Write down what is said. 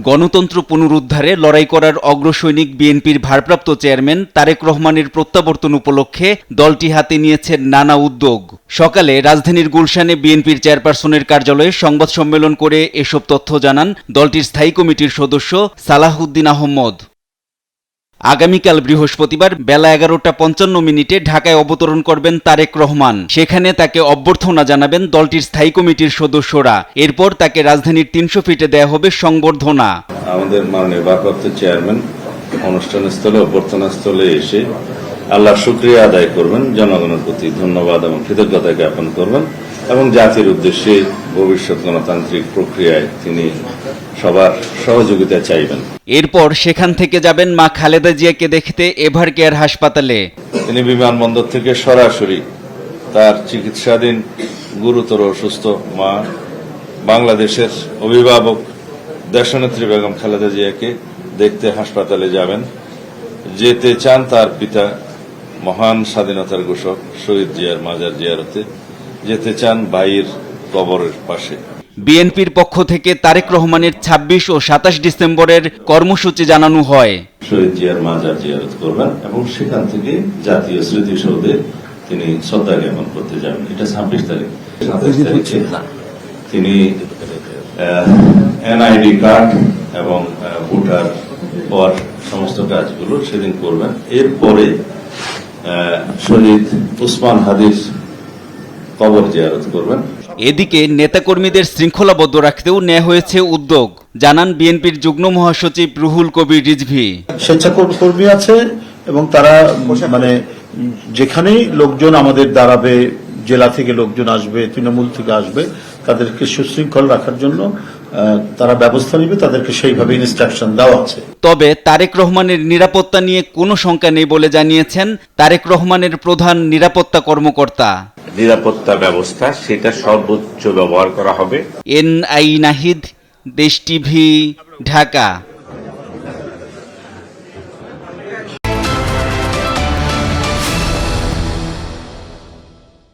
গণতন্ত্র পুনরুদ্ধারে লড়াই করার অগ্রসৈনিক বিএনপির ভারপ্রাপ্ত চেয়ারম্যান তারেক রহমানের প্রত্যাবর্তন উপলক্ষে দলটি হাতে নিয়েছে নানা উদ্যোগ। সকালে রাজধানীর গুলশানে বিএনপির চেয়ারপারসনের কার্যালয়ে সংবাদ সম্মেলন করে এসব তথ্য জানান দলটির স্থায়ী কমিটির সদস্য সালাহউদ্দিন আহমদ। আগামীকাল বৃহস্পতিবার বেলা 11:55 ঢাকায় অবতরণ করবেন তারেক রহমান। সেখানে তাকে অভ্যর্থনা জানাবেন দলটির স্থায়ী কমিটির সদস্যরা। এরপর তাকে রাজধানীর 300 ফিটে দেয়া হবে সংবর্ধনা। আমাদের মাননীয় ভারপ্রাপ্ত চেয়ারম্যান অনুষ্ঠানস্থলে অভ্যর্থনাস্থলে এসে আল্লাহর শুকরিয়া আদায় করবেন, জনগণের প্রতি ধন্যবাদ এবং কৃতজ্ঞতা জ্ঞাপন করবেন এবং জাতির উদ্দেশ্যে ভবিষ্যৎ গণতান্ত্রিক প্রক্রিয়ায় তিনি সবার সহযোগিতা চাইবেন। এরপর সেখান থেকে যাবেন মা খালেদা জিয়াকে দেখতে এভার কেয়ার হাসপাতালে। তিনি বিমানবন্দর থেকে সরাসরি তার চিকিৎসাধীন গুরুতর অসুস্থ মা, বাংলাদেশের অভিভাবক দেশনেত্রী বেগম খালেদা জিয়াকে দেখতে হাসপাতালে যাবেন। যেতে চান তার পিতা মহান স্বাধীনতার ঘোষক শহীদ জিয়ার মাজার জিয়ারতে, যেতে চান ভাইয়ের কবরের পাশে। বিএনপির পক্ষ থেকে তারেক রহমানের 26 ও 27 ডিসেম্বরের কর্মসূচি জানানো হয়। শহীদ জিয়ার মাজার জিয়ারত করবেন এবং সেখান থেকে জাতীয় স্মৃতিসৌধে তিনি শ্রদ্ধা জ্ঞাপন করতে যাবেন। এটা 26 তারিখ। 27 তারিখে তিনি এনআইডি কার্ড এবং ভোটার হওয়ার সমস্ত কাজগুলো সেদিন করবেন। এরপরে শহীদ উসমান হাদির কবর জিয়ারত করবেন। এদিকে নেতাকর্মীদের শৃঙ্খলাবদ্ধ রাখতেও নেওয়া হয়েছে উদ্যোগ, জানান বিএনপির যুগ্ম মহাসচিব রুহুল কবির রিজভী। স্বেচ্ছাকর্মী আছে এবং তারা মানে যেখানেই লোকজন আমাদের দাঁড়াবে, জেলা থেকে লোকজন আসবে, তৃণমূল থেকে আসবে, তাদেরকে সুশৃঙ্খল রাখার জন্য তারা ব্যবস্থা নেবে, তাদেরকে সেইভাবে ইনস্ট্রাকশন দেওয়া আছে। তবে তারেক রহমানের নিরাপত্তা নিয়ে কোনো শঙ্কা নেই বলে জানিয়েছেন তারেক রহমানের প্রধান নিরাপত্তা কর্মকর্তা। নিরাপত্তা ব্যবস্থা সেটা সর্বোচ্চ ব্যবহার করা হবে। এনআই নাহিদ, দেশ টিভি, ঢাকা।